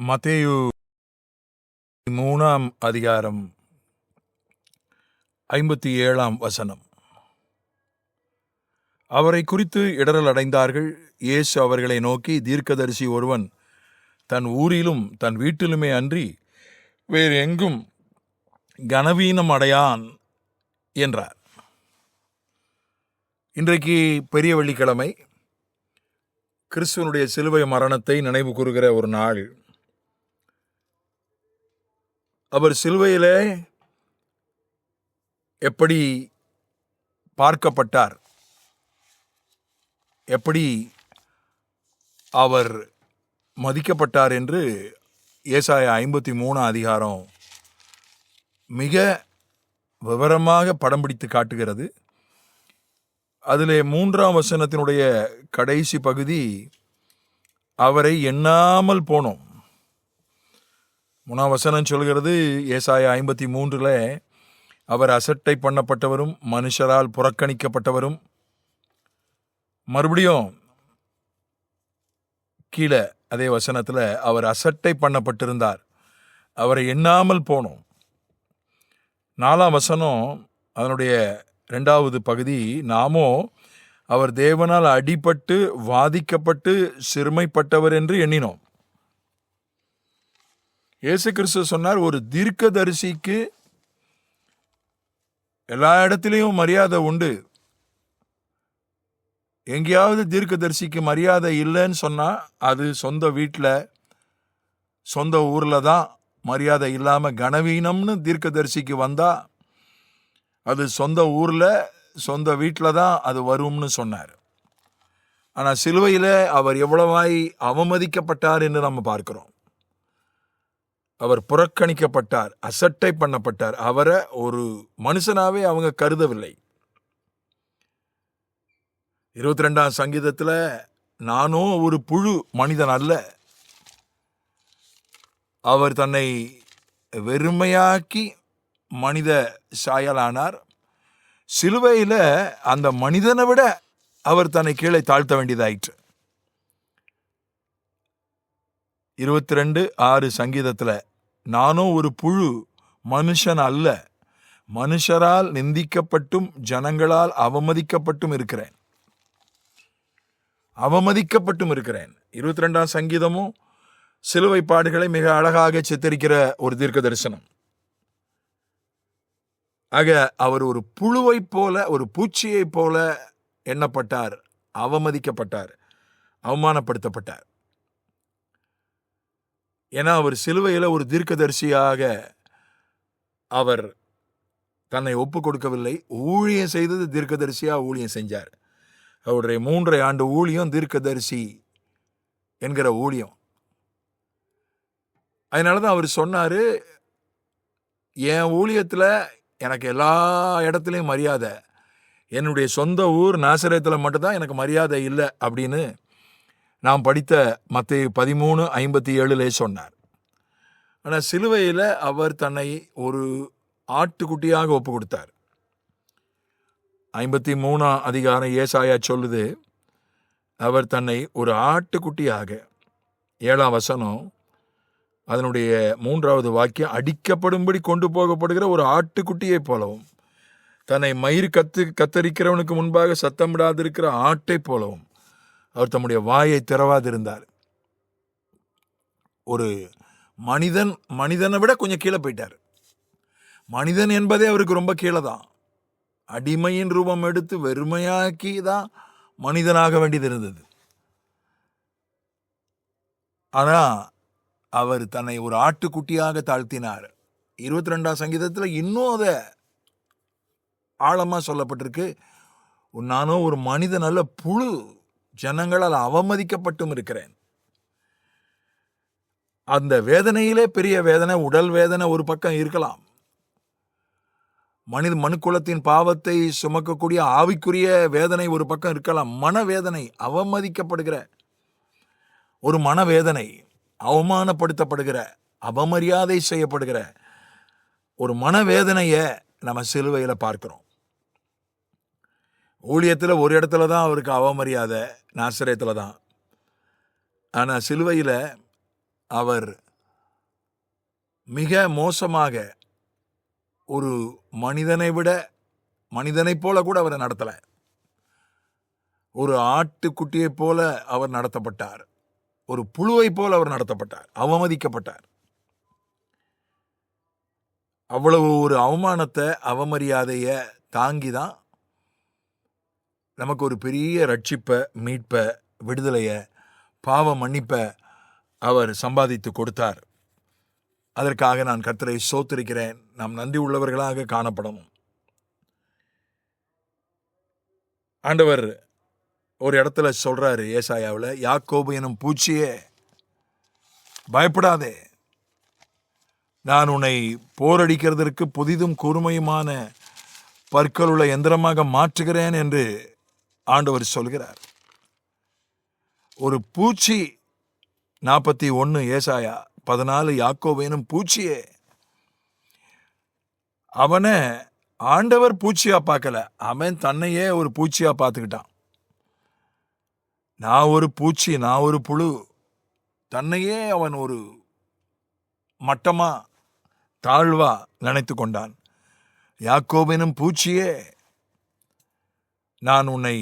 மத்தேயு 3 அதிகாரம் 57 அவரை குறித்து இடறல் அடைந்தார்கள். இயேசு அவர்களை நோக்கி, தீர்க்கதரிசி ஒருவன் தன் ஊரிலும் தன் வீட்டிலுமே அன்றி வேறு எங்கும் கனவீனம் அடையான் என்றார். இன்றைக்கு பெரிய வெள்ளிக்கிழமை, கிறிஸ்துவனுடைய சிலுவை மரணத்தை நினைவு கூறுகிற ஒரு நாள். அவர் சிலுவையிலே எப்படி பார்க்கப்பட்டார், எப்படி அவர் மதிக்கப்பட்டார் என்று ஏசாயா 53 அதிகாரம் மிக விவரமாக படம் பிடித்து காட்டுகிறது. அதிலே 3ஆம் வசனத்தினுடைய கடைசி பகுதி, அவரை எண்ணாமல் போனோம். 3ஆம் வசனம் சொல்கிறது, ஏசாயா 53 அவர் அசட்டை பண்ணப்பட்டவரும் மனுஷரால் புறக்கணிக்கப்பட்டவரும். மறுபடியும் கீழே அதே வசனத்தில் அவர் அசட்டை பண்ணப்பட்டிருந்தார், அவரை எண்ணாமல் போனோம். 4ஆம் வசனம் அதனுடைய 2வது பகுதி, நாமோ அவர் தேவனால் அடிபட்டு வாதிக்கப்பட்டு சிறுமைப்பட்டவர் என்று எண்ணினோம். இயேசு கிறிஸ்து சொன்னார், ஒரு தீர்க்கதரிசிக்கு எல்லா இடத்திலையும் மரியாதை உண்டு. எங்கேயாவது தீர்க்கதரிசிக்கு மரியாதை இல்லைன்னு சொன்னால் அது சொந்த வீட்டில் சொந்த ஊரில் தான் மரியாதை இல்லாமல் கனவீனம்னு தீர்க்கதரிசிக்கு வந்தால் அது சொந்த ஊரில் சொந்த வீட்டில் தான் அது வரும்னு சொன்னார். ஆனால் சிலுவையில் அவர் எவ்வளவாய் அவமதிக்கப்பட்டார் என்று நம்ம பார்க்கிறோம். அவர் புறக்கணிக்கப்பட்டார், அசட்டை பண்ணப்பட்டார். அவரை ஒரு மனுஷனாவே அவங்க கருதவில்லை. 22ஆம் சங்கீதத்தில், நானும் ஒரு புழு மனிதன் அல்ல, அவர் தன்னை வெறுமையாக்கி மனித சாயலானார். சிலுவையில் அந்த மனிதனை விட அவர் தன்னை கீழே தாழ்த்த வேண்டியதாயிற்று. 22:6 சங்கீதத்தில், நானும் ஒரு புழு மனுஷன் அல்ல, மனுஷரால் நிந்திக்கப்பட்டும் ஜனங்களால் அவமதிக்கப்பட்டும் இருக்கிறேன். 22ஆம் சங்கீதமும் சிலுவை பாடுகளை மிக அழகாக சித்தரிக்கிற ஒரு தீர்க்க தரிசனம். ஆக அவர் ஒரு புழுவை போல, ஒரு பூச்சியை போல எண்ணப்பட்டார், அவமதிக்கப்பட்டார், அவமானப்படுத்தப்பட்டார். ஏன்னா அவர் சிலுவையில் ஒரு தீர்க்கதரிசியாக அவர் தன்னை ஒப்பு கொடுக்கவில்லை. ஊழியம் செய்தது தீர்க்கதரிசியாக ஊழியம் செஞ்சார். அவருடைய 3 ஆண்டு ஊழியம் தீர்க்கதரிசி என்கிற ஊழியம். அதனால தான் அவர் சொன்னார், என் ஊழியத்தில் எனக்கு எல்லா இடத்துலையும் மரியாதை, என்னுடைய சொந்த ஊர் நாசரேத்தில் மட்டும்தான் எனக்கு மரியாதை இல்லை அப்படின்னு நாம் படித்த மத்தேயு 13:57 சொன்னார். ஆனால் சிலுவையில் அவர் தன்னை ஒரு ஆட்டுக்குட்டியாக ஒப்பு கொடுத்தார். 53ஆம் அதிகாரம் ஏசாயா சொல்லுது, அவர் தன்னை ஒரு ஆட்டுக்குட்டியாக, 7ஆம் வசனம் அதனுடைய 3வது வாக்கியம், அடிக்கப்படும்படி கொண்டு போகப்படுகிற ஒரு ஆட்டுக்குட்டியை போலவும், தன்னை மயிர் கத்தரிக்கிறவனுக்கு முன்பாக சத்தமிடாதிருக்கிற ஆட்டை போலவும் அவர் தம்முடைய வாயை திறவாதிருந்தார். ஒரு மனிதனை விட கொஞ்சம் கீழே போயிட்டார். மனிதன் என்பதே அவருக்கு ரொம்ப கீழே தான். அடிமையின் ரூபம் எடுத்து வெறுமையாக்கி தான் மனிதனாக வேண்டியது இருந்தது. ஆனால் அவர் தன்னை ஒரு ஆட்டுக்குட்டியாக தாழ்த்தினார். 22ஆம் சங்கீதத்தில் இன்னும் அதை ஆழமாக சொல்லப்பட்டிருக்கு, நானும் ஒரு மனிதன் அல்ல, புழு, ஜனங்களால் அவமதிக்கப்பட்டும் இருக்கிறேன். அந்த வேதனையிலே பெரிய வேதனை, உடல் வேதனை ஒரு பக்கம் இருக்கலாம். மனுக்குலத்தின் பாவத்தை சுமக்கக்கூடிய ஆவிக்குரிய வேதனை ஒரு பக்கம் இருக்கலாம். மனவேதனை, அவமதிக்கப்படுகிற ஒரு மனவேதனை, அவமானப்படுத்தப்படுகிற, அவமரியாதை செய்யப்படுகிற ஒரு மனவேதனையை நம்ம சிலுவையில் பார்க்கிறோம். ஊழியத்தில் ஒரு இடத்துல தான் அவருக்கு அவமரியாதை, நாசரேத்தில் தான். ஆனால் சிலுவையில் அவர் மிக மோசமாக ஒரு மனிதனைப் போல கூட அவரை நடத்தல. ஒரு ஆட்டுக்குட்டியைப் போல அவர் நடத்தப்பட்டார். ஒரு புழுவைப் போல அவர் நடத்தப்பட்டார், அவமதிக்கப்பட்டார். அவ்வளவு ஒரு அவமானத்தை, அவமரியாதைய தாங்கிதான் நமக்கு ஒரு பெரிய ரட்சிப்பை, மீட்பை, விடுதலைய, பாவ மன்னிப்பை அவர் சம்பாதித்து கொடுத்தார். அதற்காக நான் கர்த்தரை ஸ்தோத்திரிக்கிறேன். நாம் நன்றி உள்ளவர்களாக காணப்படணும். ஆண்டவர் ஒரு இடத்துல சொல்றாரு ஏசாயாவில், யாக்கோபு எனும் பூச்சியே பயப்படாதே, நான் உன்னை போரடிக்கிறதற்கு புதிதும் கூர்மையுமான பற்களுள்ள எந்திரமாக மாற்றுகிறேன் என்று ஆண்டவர் சொல்கிறார். ஒரு பூச்சி 41 ஏசாயா 14 யாக்கோபு எனும் பூச்சியே, அவனை ஆண்டவர் பூச்சியா பார்க்கல, அவன் தன்னையே ஒரு பூச்சியா பார்த்துக்கிட்டான். நான் ஒரு பூச்சி, நான் ஒரு புழு, தன்னையே அவன் ஒரு மட்டமா தாழ்வா நினைத்து கொண்டான். யாக்கோபெனும் பூச்சியே, நான் உன்னை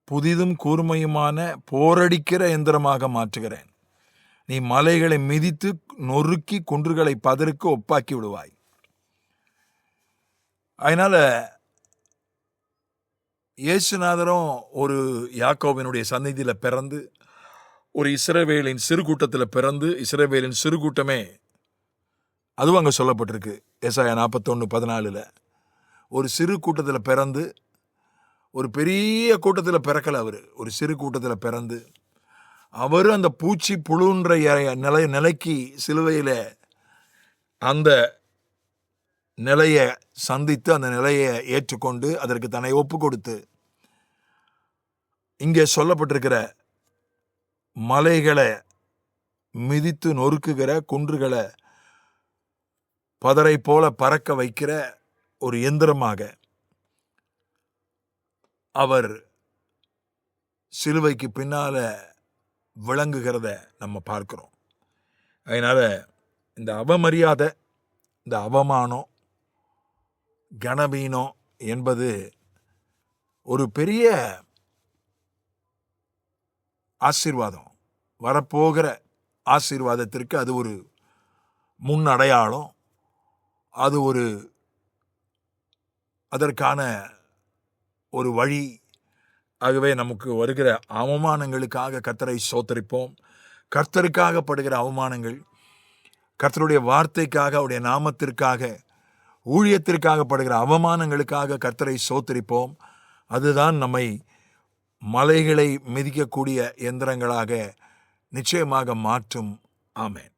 புதிதும் கூர்மையுமான போரடிக்கிற எந்திரமாக மாற்றுகிறேன். நீ மலைகளை மிதித்து நொறுக்கி குன்றுகளை பதருக்கு ஒப்பாக்கி விடுவாய். அதனால இயேசுநாதரும் ஒரு யாக்கோபினுடைய சந்நிதியில் பிறந்து, ஒரு இஸ்ரவேலின் சிறு கூட்டத்தில் பிறந்து, இஸ்ரவேலின் சிறு கூட்டமே அதுவும் அங்கே சொல்லப்பட்டிருக்கு ஏசாயா 41:14. ஒரு சிறு கூட்டத்தில் பிறந்து, ஒரு பெரிய கூட்டத்தில் பிறக்கல. அவர் ஒரு சிறு கூட்டத்தில் பிறந்து, அவர் அந்த பூச்சி புழுன்ற நிலைக்கு சிலுவையில் அந்த நிலையை சந்தித்து, அந்த நிலையை ஏற்றுக்கொண்டு, அதற்கு தன்னை ஒப்பு கொடுத்து, இங்கே சொல்லப்பட்டிருக்கிற மலைகளை மிதித்து நொறுக்குகிற, குன்றுகளை பதரை போல பறக்க வைக்கிற ஒரு எந்திரமாக அவர் சிலுவைக்கு பின்னால விளங்குகிறத நம்ம பார்க்கிறோம். அதனால இந்த அவமரியாதை, இந்த அவமானம், கனவீனம் என்பது ஒரு பெரிய ஆசீர்வாதம். வரப்போகிற ஆசீர்வாதத்திற்கு அது ஒரு முன் அடையாளம். அது அதற்கான ஒரு வழி. ஆகவே நமக்கு வருகிற அவமானங்களுக்காக கர்த்தரை ஸ்தோத்திரிப்போம். கர்த்தருக்காக படுகிற அவமானங்கள், கர்த்தருடைய வார்த்தைக்காக, அவருடைய நாமத்திற்காக, ஊழியத்திற்காக படுகிற அவமானங்களுக்காக கர்த்தரை ஸ்தோத்திரிப்போம். அதுதான் நம்மை மலைகளை மிதிக்கக்கூடிய எந்திரங்களாக நிச்சயமாக மாற்றும். ஆமென்.